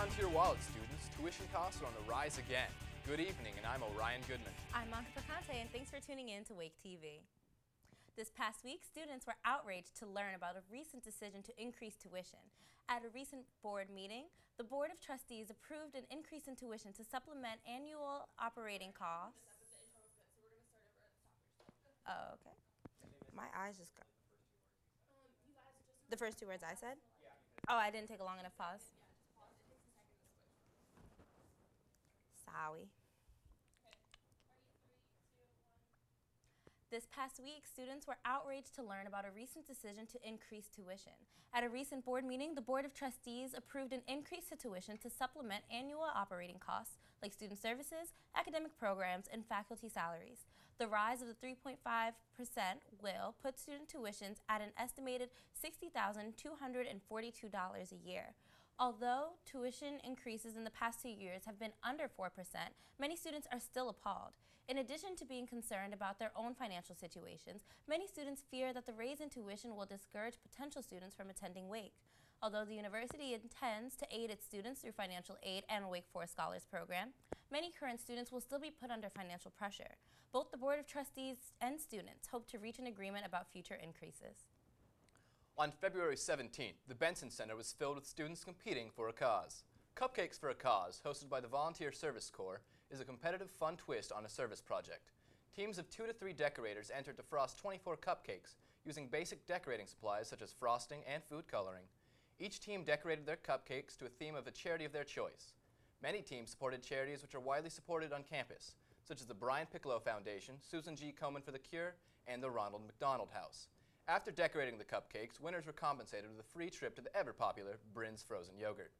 on to your wallet, students. Tuition costs are on the rise again. Good evening, and I'm Orion Goodman. I'm Monica Picante, and thanks for tuning in to WakeTV. This past week, students were outraged to learn about a recent decision to increase tuition. At a recent board meeting, the Board of Trustees approved an increase in tuition to supplement annual operating costs. Oh, okay. My eyes just got... The first two words I said? Oh, I didn't take a long enough pause. Sorry. This past week, students were outraged to learn about a recent decision to increase tuition. At a recent board meeting, the Board of Trustees approved an increase to tuition to supplement annual operating costs like student services, academic programs, and faculty salaries. The rise of the 3.5% will put student tuitions at an estimated $60,242 a year. Although tuition increases in the past 2 years have been under 4%, many students are still appalled. In addition to being concerned about their own financial situations, many students fear that the raise in tuition will discourage potential students from attending Wake. Although the university intends to aid its students through financial aid and a Wake Forest Scholars Program, many current students will still be put under financial pressure. Both the Board of Trustees and students hope to reach an agreement about future increases. On February 17th, the Benson Center was filled with students competing for a cause. Cupcakes for a Cause, hosted by the Volunteer Service Corps, is a competitive, fun twist on a service project. Teams of 2 to 3 decorators entered to frost 24 cupcakes using basic decorating supplies such as frosting and food coloring. Each team decorated their cupcakes to a theme of a charity of their choice. Many teams supported charities which are widely supported on campus, such as the Brian Piccolo Foundation, Susan G. Komen for the Cure, and the Ronald McDonald House. After decorating the cupcakes, winners were compensated with a free trip to the ever-popular Brin's Frozen Yogurt.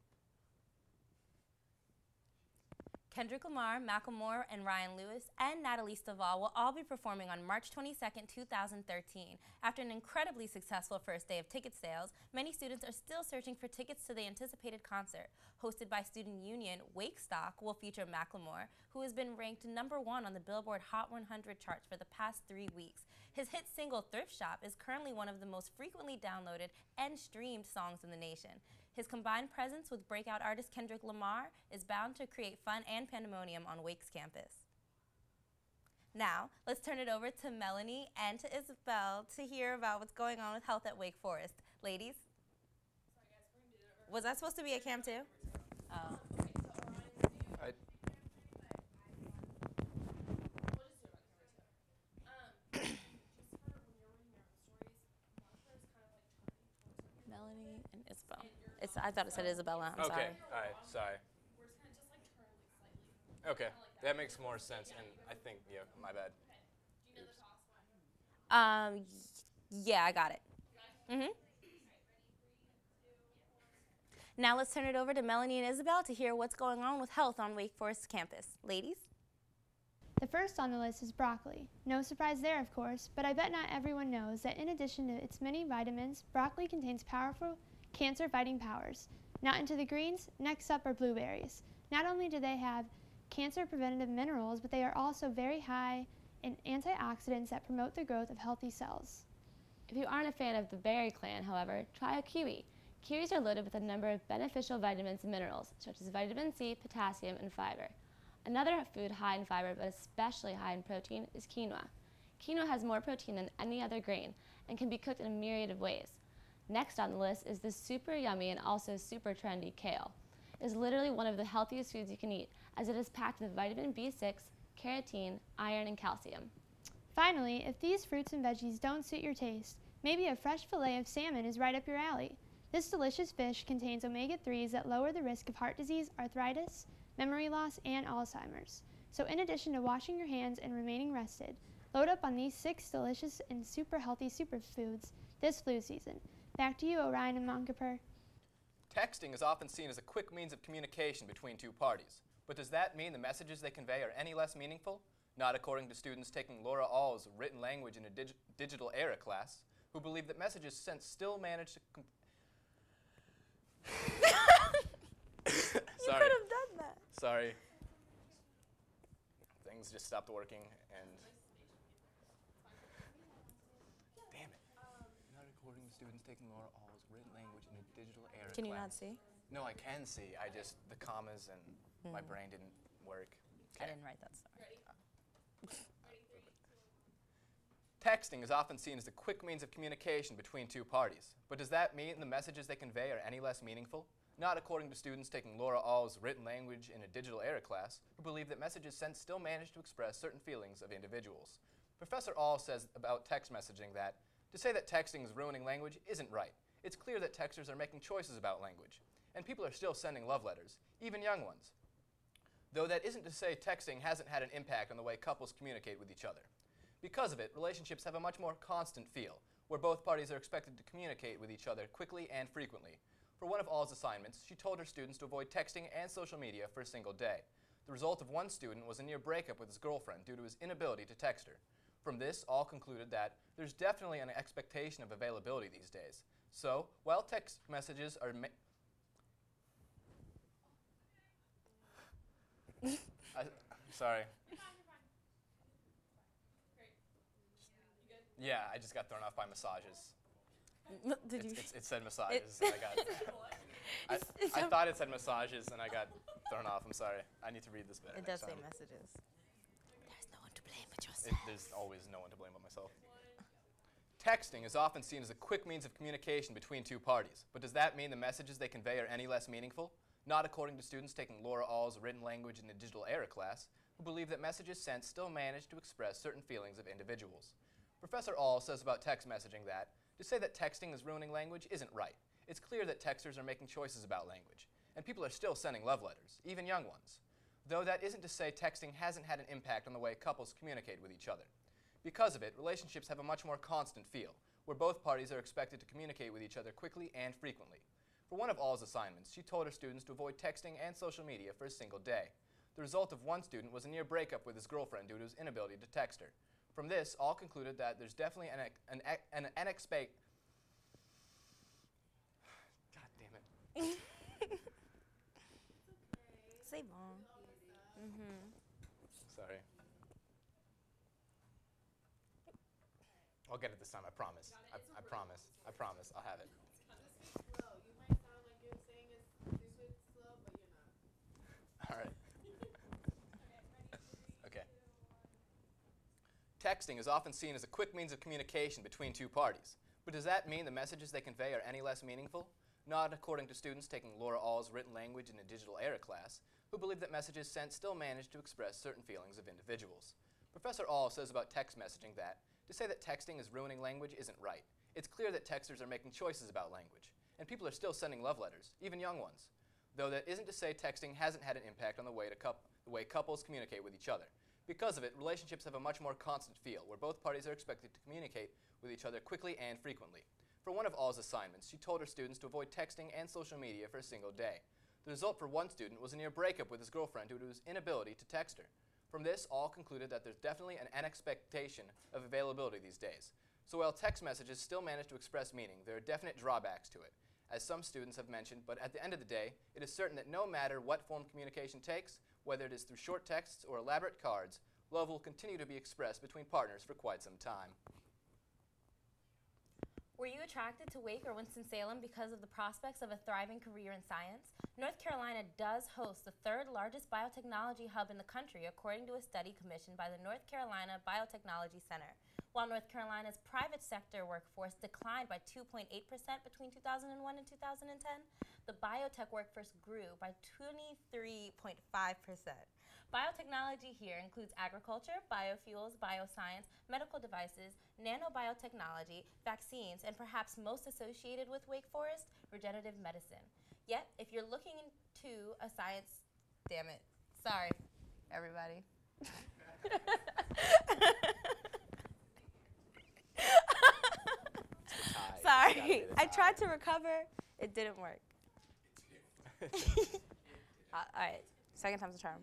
Kendrick Lamar, Macklemore, and Ryan Lewis, and Natalie Stovall will all be performing on March 22, 2013. After an incredibly successful first day of ticket sales, many students are still searching for tickets to the anticipated concert. Hosted by student union, Wake Stock will feature Macklemore, who has been ranked #1 on the Billboard Hot 100 charts for the past 3 weeks. His hit single, Thrift Shop, is currently one of the most frequently downloaded and streamed songs in the nation. His combined presence with breakout artist Kendrick Lamar is bound to create fun and pandemonium on Wake's campus. Now, let's turn it over to Melanie and to Isabel to hear about what's going on with health at Wake Forest. Ladies? Sorry guys, we're going to do it over. Was that supposed to be a cam too? Oh. Okay, so Orion, do you? I- We'll just do it on camera too. Just for when you're reading your own stories, Monica is kind of like turning towards her. Melanie and Isabel. And you're I thought it said Isabella. I'm sorry. Okay, all right, sorry. We're just going to just like turn like slightly. Okay, Kinda like that makes more sense, and I think, yeah, my bad. Okay. Do you know the toss one? Yeah, I got it. Now let's turn it over to Melanie and Isabel to hear what's going on with health on Wake Forest campus. Ladies? The first on the list is broccoli. No surprise there, of course, but I bet not everyone knows that in addition to its many vitamins, broccoli contains powerful cancer-fighting powers. Not into the greens, next up are blueberries. Not only do they have cancer-preventative minerals, but they are also very high in antioxidants that promote the growth of healthy cells. If you aren't a fan of the berry clan, however, try a kiwi. Kiwis are loaded with a number of beneficial vitamins and minerals, such as vitamin C, potassium, and fiber. Another food high in fiber, but especially high in protein, is quinoa. Quinoa has more protein than any other grain and can be cooked in a myriad of ways. Next on the list is the super yummy and also super trendy kale. It is literally one of the healthiest foods you can eat, as it is packed with vitamin B6, carotene, iron, and calcium. Finally, if these fruits and veggies don't suit your taste, maybe a fresh fillet of salmon is right up your alley. This delicious fish contains omega-3s that lower the risk of heart disease, arthritis, memory loss, and Alzheimer's. So in addition to washing your hands and remaining rested, load up on these 6 delicious and super healthy superfoods this flu season. Back to you, Orion and Moncapur. Texting is often seen as a quick means of communication between two parties. But does that mean the messages they convey are any less meaningful? Not according to students taking Laura All's written language in a digital era class, who believe that messages sent still manage to You could have done that. Sorry. Things just stopped working, and damn it. Not according to students taking Laura All's written language in a digital era Can you class. not see? No, I can see. I just, the commas and my brain didn't work. I didn't write that story. Texting is often seen as a quick means of communication between two parties. But does that mean the messages they convey are any less meaningful? Not according to students taking Laura All's written language in a digital era class, who believe that messages sent still manage to express certain feelings of individuals. Professor All says about text messaging that, to say that texting is ruining language isn't right. It's clear that texters are making choices about language, and people are still sending love letters, even young ones. Though that isn't to say texting hasn't had an impact on the way couples communicate with each other. Because of it, relationships have a much more constant feel, where both parties are expected to communicate with each other quickly and frequently. For one of All's assignments, she told her students to avoid texting and social media for a single day. The result of one student was a near breakup with his girlfriend due to his inability to text her. From this, All concluded that there's definitely an expectation of availability these days. So, while text messages are sorry. Yeah, I just got thrown off by massages. Did you? It said massages. And I thought it said massages, and I got thrown off. I'm sorry. I need to read this better. It does next say time. messages. There's no one to blame but yourself. There's always no one to blame but myself. Texting is often seen as a quick means of communication between two parties. But does that mean the messages they convey are any less meaningful? Not according to students taking Laura All's written language in a digital era class, who believe that messages sent still manage to express certain feelings of individuals. Professor All says about text messaging that, to say that texting is ruining language isn't right. It's clear that texters are making choices about language, and people are still sending love letters, even young ones. Though that isn't to say texting hasn't had an impact on the way couples communicate with each other. Because of it, relationships have a much more constant feel, where both parties are expected to communicate with each other quickly and frequently. For one of All's assignments, she told her students to avoid texting and social media for a single day. The result of one student was a near breakup with his girlfriend due to his inability to text her. From this, All concluded that there's definitely an expect. God damn it. C'est bon. Sorry. I'll get it this time, I promise. I promise. I promise. I'll have it. Slow. You might sound like you're saying it's super slow, but you're not. All right. Okay. Texting is often seen as a quick means of communication between two parties. But does that mean the messages they convey are any less meaningful? Not according to students taking Laura All's written language in a digital era class, who believe that messages sent still manage to express certain feelings of individuals. Professor All says about text messaging that, to say that texting is ruining language isn't right. It's clear that texters are making choices about language, and people are still sending love letters, even young ones. Though that isn't to say texting hasn't had an impact on the way couples communicate with each other. Because of it, relationships have a much more constant feel, where both parties are expected to communicate with each other quickly and frequently. For one of All's assignments, she told her students to avoid texting and social media for a single day. The result for one student was a near breakup with his girlfriend due to his inability to text her. From this, All concluded that there's definitely an expectation of availability these days. So while text messages still manage to express meaning, there are definite drawbacks to it, as some students have mentioned, but at the end of the day, it is certain that no matter what form communication takes, whether it is through short texts or elaborate cards, love will continue to be expressed between partners for quite some time. Were you attracted to Wake or Winston-Salem because of the prospects of a thriving career in science? North Carolina does host the third largest biotechnology hub in the country, according to a study commissioned by the North Carolina Biotechnology Center. While North Carolina's private sector workforce declined by 2.8% between 2001 and 2010, the biotech workforce grew by 23.5%. Biotechnology here includes agriculture, biofuels, bioscience, medical devices, nanobiotechnology, vaccines, and perhaps most associated with Wake Forest, regenerative medicine. Yet, if you're looking into a science, damn it, sorry, everybody. Sorry, I tried to recover, it didn't work. All right, second time's a charm.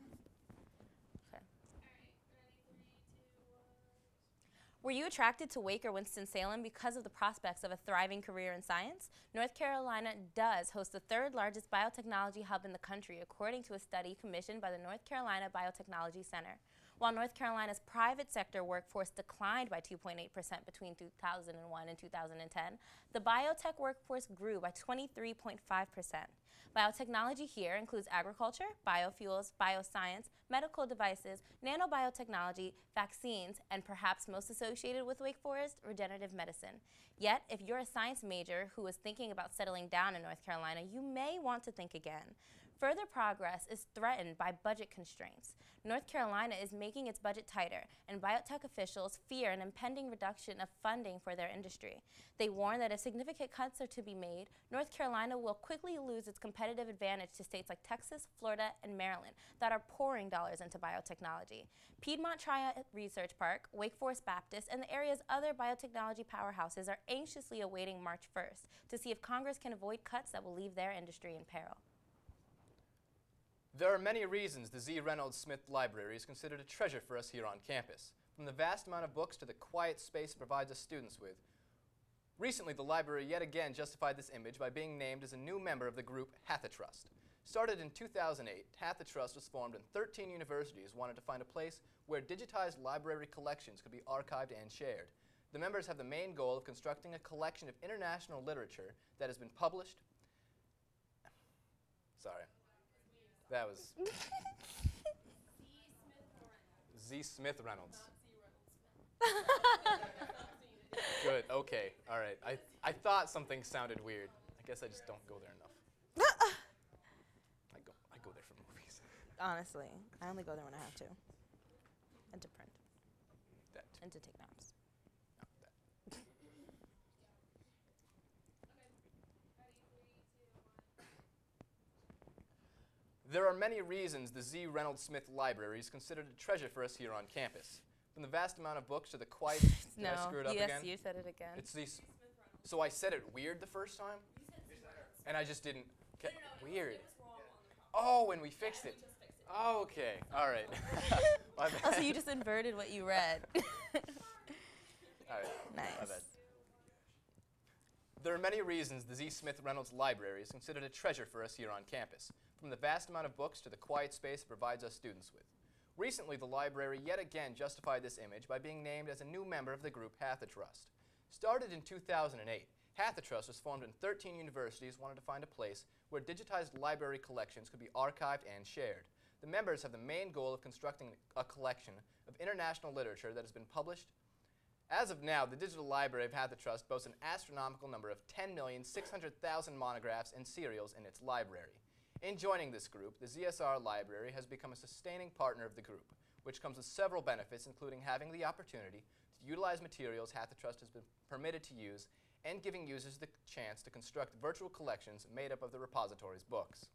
Were you attracted to Wake or Winston-Salem because of the prospects of a thriving career in science? North Carolina does host the third largest biotechnology hub in the country, according to a study commissioned by the North Carolina Biotechnology Center. While North Carolina's private sector workforce declined by 2.8% between 2001 and 2010, the biotech workforce grew by 23.5%. Biotechnology here includes agriculture, biofuels, bioscience, medical devices, nanobiotechnology, vaccines, and perhaps most associated with Wake Forest, regenerative medicine. Yet, if you're a science major who is thinking about settling down in North Carolina, you may want to think again. Further progress is threatened by budget constraints. North Carolina is making its budget tighter, and biotech officials fear an impending reduction of funding for their industry. They warn that if significant cuts are to be made, North Carolina will quickly lose its competitive advantage to states like Texas, Florida, and Maryland that are pouring dollars into biotechnology. Piedmont Triad Research Park, Wake Forest Baptist, and the area's other biotechnology powerhouses are anxiously awaiting March 1st to see if Congress can avoid cuts that will leave their industry in peril. There are many reasons the Z. Reynolds Smith Library is considered a treasure for us here on campus, from the vast amount of books to the quiet space it provides us students with. Recently, the library yet again justified this image by being named as a new member of the group Hathitrust. Started in 2008, Hathitrust was formed when 13 universities wanted to find a place where digitized library collections could be archived and shared. The members have the main goal of constructing a collection of international literature that has been published. Sorry. That was Z. Smith Reynolds. Good, okay, all right. I thought something sounded weird. I guess I just don't go there enough. I go there for movies. Honestly, I only go there when I have to. And to print. That. And to take naps. No, that. There are many reasons the Z. Reynolds Smith Library is considered a treasure for us here on campus. From the vast amount of books to the quiet. Did I screw it up again? Yes, you said it again. It's these. So I said it weird the first time, and I just didn't. Weird. Oh, and we fixed it. Oh, okay. All right. My bad. Also, you just inverted what you read. All right. Nice. My bad. There are many reasons the Z. Smith Reynolds Library is considered a treasure for us here on campus, from the vast amount of books to the quiet space it provides us students with. Recently, the library yet again justified this image by being named as a new member of the group Hathitrust. Started in 2008, Hathitrust was formed when 13 universities wanted to find a place where digitized library collections could be archived and shared. The members have the main goal of constructing a collection of international literature that has been published. As of now, the Digital Library of Hathitrust boasts an astronomical number of 10,600,000 monographs and serials in its library. In joining this group, the ZSR Library has become a sustaining partner of the group, which comes with several benefits, including having the opportunity to utilize materials Hathitrust has been permitted to use and giving users the chance to construct virtual collections made up of the repository's books.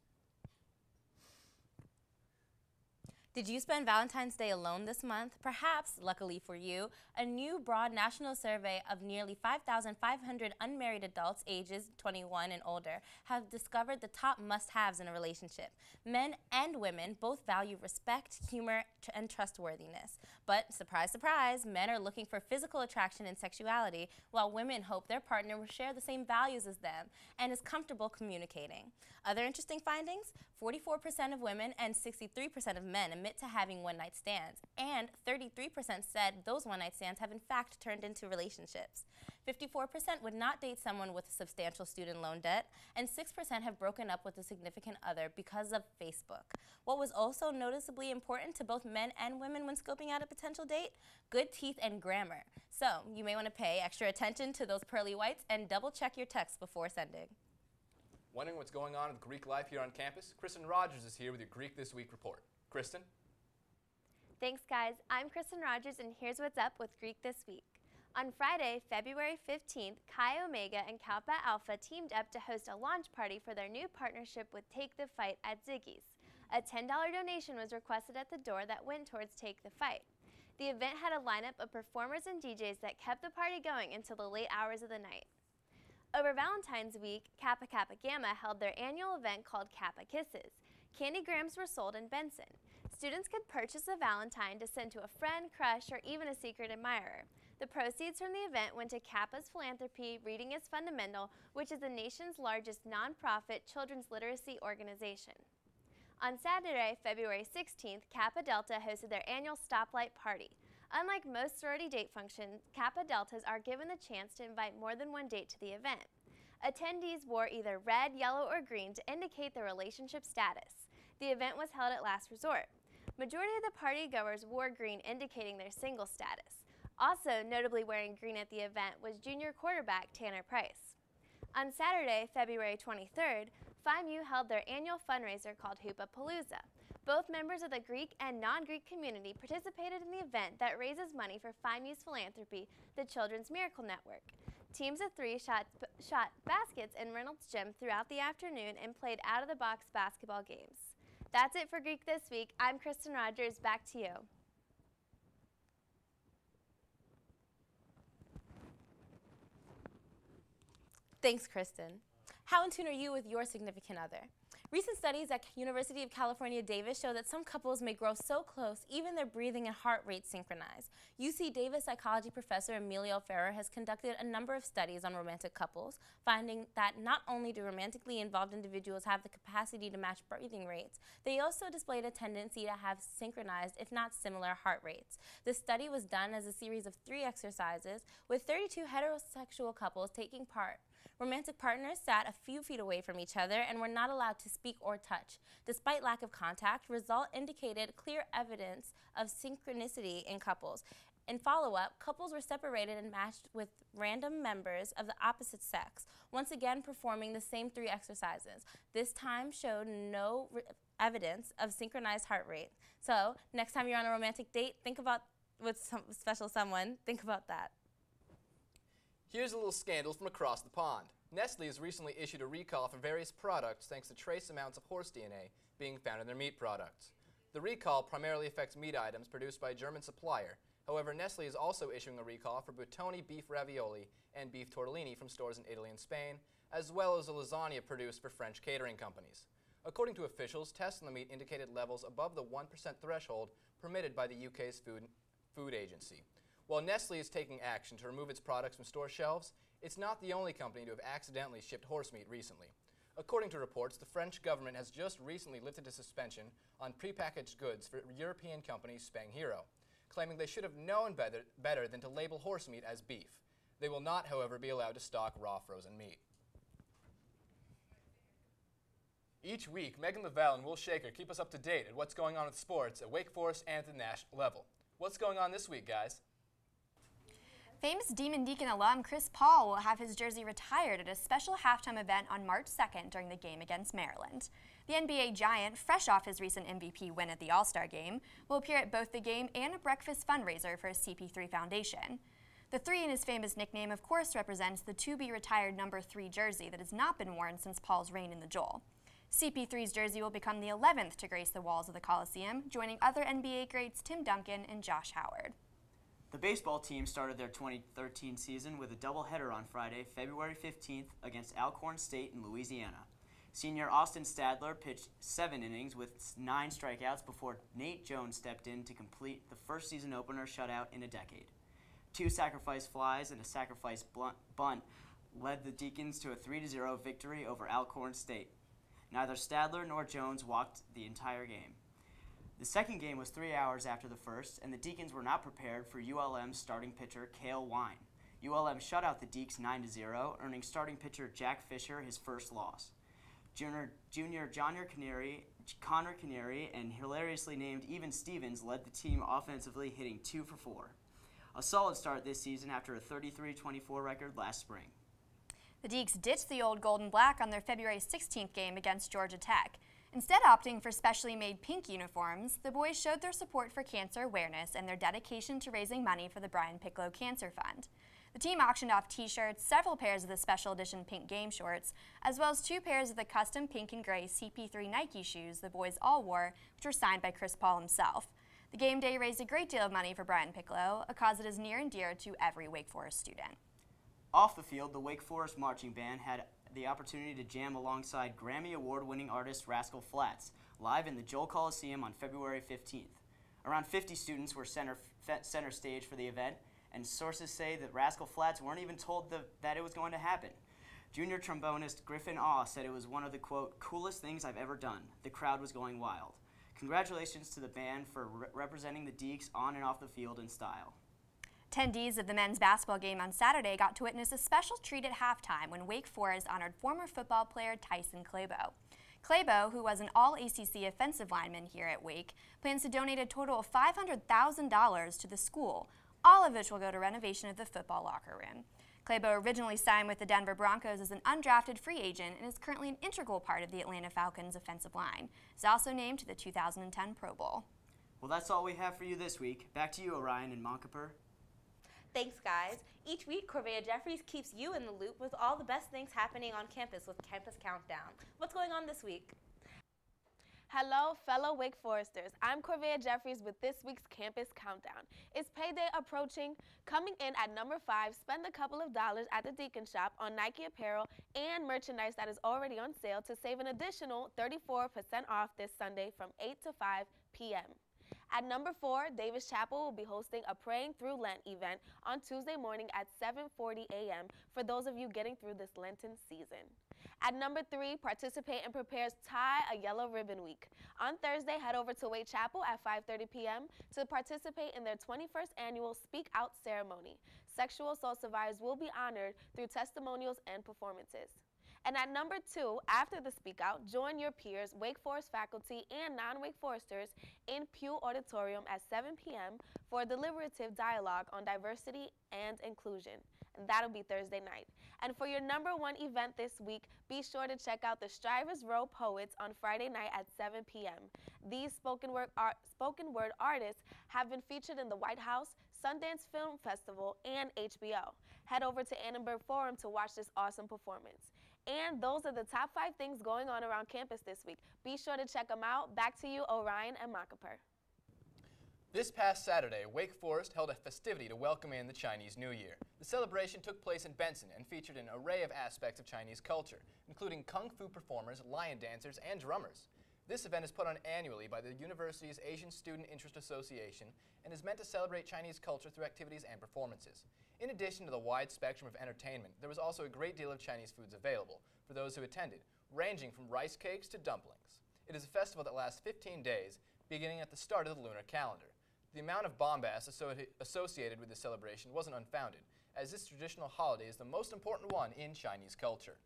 Did you spend Valentine's Day alone this month? Perhaps, luckily for you, a new broad national survey of nearly 5,500 unmarried adults ages 21 and older have discovered the top must-haves in a relationship. Men and women both value respect, humor, and trustworthiness. But, surprise, surprise, men are looking for physical attraction and sexuality, while women hope their partner will share the same values as them and is comfortable communicating. Other interesting findings? 44% of women and 63% of men admit to having one-night stands, and 33% said those one-night stands have in fact turned into relationships. 54% would not date someone with substantial student loan debt, and 6% have broken up with a significant other because of Facebook. What was also noticeably important to both men and women when scoping out a potential date? Good teeth and grammar. So, you may want to pay extra attention to those pearly whites and double-check your texts before sending. Wondering what's going on with Greek life here on campus? Kristen Rogers is here with your Greek This Week report. Kristen? Thanks, guys. I'm Kristen Rogers, and here's what's up with Greek This Week. On Friday, February 15th, Chi Omega and Kappa Alpha teamed up to host a launch party for their new partnership with Take the Fight at Ziggy's. A $10 donation was requested at the door that went towards Take the Fight. The event had a lineup of performers and DJs that kept the party going until the late hours of the night. Over Valentine's week, Kappa Kappa Gamma held their annual event called Kappa Kisses. Candygrams were sold in Benson. Students could purchase a Valentine to send to a friend, crush, or even a secret admirer. The proceeds from the event went to Kappa's philanthropy, Reading is Fundamental, which is the nation's largest nonprofit children's literacy organization. On Saturday, February 16th, Kappa Delta hosted their annual stoplight party. Unlike most sorority date functions, Kappa Deltas are given the chance to invite more than one date to the event. Attendees wore either red, yellow, or green to indicate their relationship status. The event was held at Last Resort. Majority of the partygoers wore green, indicating their single status. Also, notably wearing green at the event was junior quarterback Tanner Price. On Saturday, February 23rd, FIMU held their annual fundraiser called Hoopapalooza. Both members of the Greek and non-Greek community participated in the event that raises money for FIMU's philanthropy, the Children's Miracle Network. Teams of 3 shot baskets in Reynolds Gym throughout the afternoon and played out-of-the-box basketball games. That's it for Greek This Week. I'm Kristen Rogers. Back to you. Thanks, Kristen. How in tune are you with your significant other? Recent studies at University of California, Davis show that some couples may grow so close, even their breathing and heart rate synchronize. UC Davis psychology professor Emilio Ferrer has conducted a number of studies on romantic couples, finding that not only do romantically involved individuals have the capacity to match breathing rates, they also displayed a tendency to have synchronized, if not similar, heart rates. The study was done as a series of 3 exercises, with 32 heterosexual couples taking part. Romantic partners sat a few feet away from each other and were not allowed to speak or touch. Despite lack of contact, result indicated clear evidence of synchronicity in couples. In follow-up, couples were separated and matched with random members of the opposite sex, once again performing the same 3 exercises. This time showed no evidence of synchronized heart rate. So, next time you're on a romantic date, think about with some special someone, think about that. Here's a little scandal from across the pond. Nestle has recently issued a recall for various products thanks to trace amounts of horse DNA being found in their meat products. The recall primarily affects meat items produced by a German supplier. However, Nestle is also issuing a recall for Buitoni beef ravioli and beef tortellini from stores in Italy and Spain, as well as a lasagna produced for French catering companies. According to officials, tests on the meat indicated levels above the 1% threshold permitted by the UK's food agency. While Nestle is taking action to remove its products from store shelves, it's not the only company to have accidentally shipped horse meat recently. According to reports, the French government has just recently lifted a suspension on prepackaged goods for European company Spang Hero, claiming they should have known better than to label horse meat as beef. They will not, however, be allowed to stock raw frozen meat. Each week, Megan Lavelle and Will Shaker keep us up to date at what's going on with sports at Wake Forest and at the national level. What's going on this week, guys? Famous Demon Deacon alum Chris Paul will have his jersey retired at a special halftime event on March 2nd during the game against Maryland. The NBA Giant, fresh off his recent MVP win at the All-Star Game, will appear at both the game and a breakfast fundraiser for his CP3 Foundation. The 3 in his famous nickname, of course, represents the to-be-retired number 3 jersey that has not been worn since Paul's reign in the Joel. CP3's jersey will become the 11th to grace the walls of the Coliseum, joining other NBA greats Tim Duncan and Josh Howard. The baseball team started their 2013 season with a doubleheader on Friday, February 15th against Alcorn State in Louisiana. Senior Austin Stadler pitched 7 innings with 9 strikeouts before Nate Jones stepped in to complete the first season opener shutout in a decade. 2 sacrifice flies and a sacrifice bunt led the Deacons to a 3-0 victory over Alcorn State. Neither Stadler nor Jones walked the entire game. The second game was 3 hours after the first, and the Deacons were not prepared for ULM's starting pitcher, Kale. ULM shut out the Deeks 9-0, earning starting pitcher Jack Fisher his first loss. Junior Connor Canary, and hilariously named Even Stevens led the team offensively, hitting 2 for 4. A solid start this season after a 33-24 record last spring. The Deeks ditched the old gold and black on their February 16th game against Georgia Tech. Instead opting for specially made pink uniforms, the boys showed their support for cancer awareness and their dedication to raising money for the Brian Piccolo Cancer Fund. The team auctioned off t-shirts, several pairs of the special edition pink game shorts, as well as 2 pairs of the custom pink and gray CP3 Nike shoes the boys all wore, which were signed by Chris Paul himself. The game day raised a great deal of money for Brian Piccolo, a cause that is near and dear to every Wake Forest student. Off the field, the Wake Forest marching band had the opportunity to jam alongside Grammy Award-winning artist Rascal Flatts live in the Joel Coliseum on February 15th. Around 50 students were center stage for the event, and sources say that Rascal Flatts weren't even told that it was going to happen. Junior trombonist Griffin Awe said it was one of the, quote, coolest things I've ever done. The crowd was going wild. Congratulations to the band for representing the Deacs on and off the field in style. Attendees of the men's basketball game on Saturday got to witness a special treat at halftime when Wake Forest honored former football player Tyson Clabo. Clabo, who was an all-ACC offensive lineman here at Wake, plans to donate a total of $500,000 to the school, all of which will go to renovation of the football locker room. Clabo originally signed with the Denver Broncos as an undrafted free agent and is currently an integral part of the Atlanta Falcons' offensive line. He's also named to the 2010 Pro Bowl. Well, that's all we have for you this week. Back to you, Orion and Montclair. Thanks, guys. Each week, Corvea Jeffries keeps you in the loop with all the best things happening on campus with Campus Countdown. What's going on this week? Hello, fellow Wake Foresters. I'm Corvea Jeffries with this week's Campus Countdown. It's payday approaching. Coming in at number 5, spend a couple of dollars at the Deacon Shop on Nike apparel and merchandise that is already on sale to save an additional 34% off this Sunday from 8 to 5 p.m. At number 4, Davis Chapel will be hosting a Praying Through Lent event on Tuesday morning at 7:40 a.m. for those of you getting through this Lenten season. At number 3, Participate and Prepare's Tie a Yellow Ribbon Week. On Thursday, head over to Wake Chapel at 5:30 p.m. to participate in their 21st annual Speak Out ceremony. Sexual assault survivors will be honored through testimonials and performances. And at number 2, after the Speak Out, join your peers, Wake Forest faculty, and non-Wake Foresters in Pew Auditorium at 7 p.m. for a deliberative dialogue on diversity and inclusion. And that'll be Thursday night. And for your number 1 event this week, be sure to check out the Strivers Row Poets on Friday night at 7 p.m. These spoken word artists have been featured in the White House, Sundance Film Festival, and HBO. Head over to Annenberg Forum to watch this awesome performance. And those are the top 5 things going on around campus this week. Be sure to check them out. Back to you, Orion and Montclair. This past Saturday, Wake Forest held a festivity to welcome in the Chinese New Year. The celebration took place in Benson and featured an array of aspects of Chinese culture, including kung fu performers, lion dancers, and drummers. This event is put on annually by the university's Asian Student Interest Association and is meant to celebrate Chinese culture through activities and performances. In addition to the wide spectrum of entertainment, there was also a great deal of Chinese foods available for those who attended, ranging from rice cakes to dumplings. It is a festival that lasts 15 days, beginning at the start of the lunar calendar. The amount of bombast associated with the celebration wasn't unfounded, as this traditional holiday is the most important one in Chinese culture.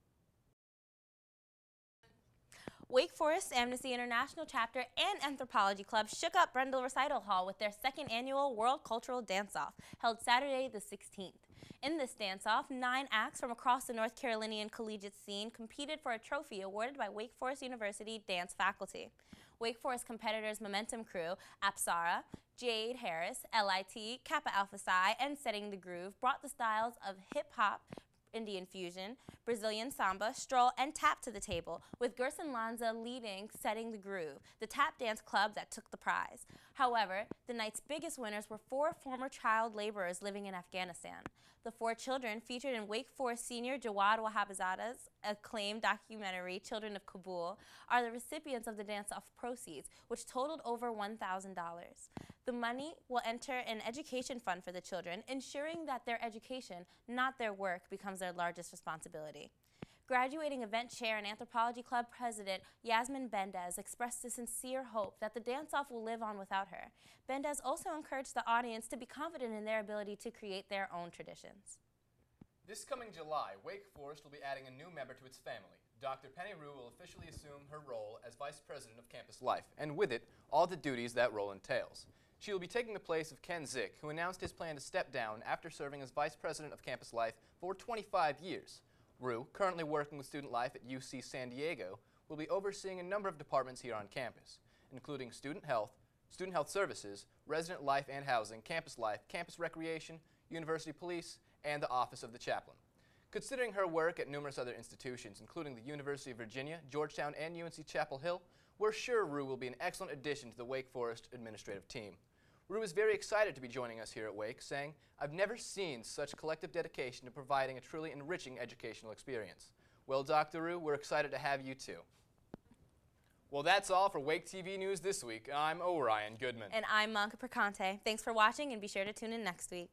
Wake Forest Amnesty International Chapter and Anthropology Club shook up Brendel Recital Hall with their 2nd annual World Cultural Dance-Off, held Saturday the 16th. In this dance-off, 9 acts from across the North Carolinian collegiate scene competed for a trophy awarded by Wake Forest University dance faculty. Wake Forest competitors' Momentum Crew, Apsara, Jade Harris, LIT, Kappa Alpha Psi, and Setting the Groove brought the styles of hip-hop, Indian fusion, Brazilian samba, stroll, and tap to the table, with Gerson Lanza leading Setting the Groove, the tap dance club that took the prize. However, the night's biggest winners were 4 former child laborers living in Afghanistan. The 4 children featured in Wake Forest senior Jawad Wahabzada's acclaimed documentary, Children of Kabul, are the recipients of the dance-off proceeds, which totaled over $1,000. The money will enter an education fund for the children, ensuring that their education, not their work, becomes their largest responsibility. Graduating event chair and Anthropology Club president Yasmin Bendez expressed a sincere hope that the dance-off will live on without her. Bendez also encouraged the audience to be confident in their ability to create their own traditions. This coming July, Wake Forest will be adding a new member to its family. Dr. Penny Rue will officially assume her role as Vice President of Campus Life, and with it, all the duties that role entails. She will be taking the place of Ken Zick, who announced his plan to step down after serving as Vice President of Campus Life for 25 years. Rue, currently working with Student Life at UC San Diego, will be overseeing a number of departments here on campus, including Student Health Services, Resident Life and Housing, Campus Life, Campus Recreation, University Police, and the Office of the Chaplain. Considering her work at numerous other institutions, including the University of Virginia, Georgetown, and UNC Chapel Hill, we're sure Rue will be an excellent addition to the Wake Forest administrative team. Rue is very excited to be joining us here at Wake, saying, "I've never seen such collective dedication to providing a truly enriching educational experience." Well, Dr. Rue, we're excited to have you too. Well, that's all for Wake TV News this week. I'm Orion Goodman. And I'm Monica Perconte. Thanks for watching, and be sure to tune in next week.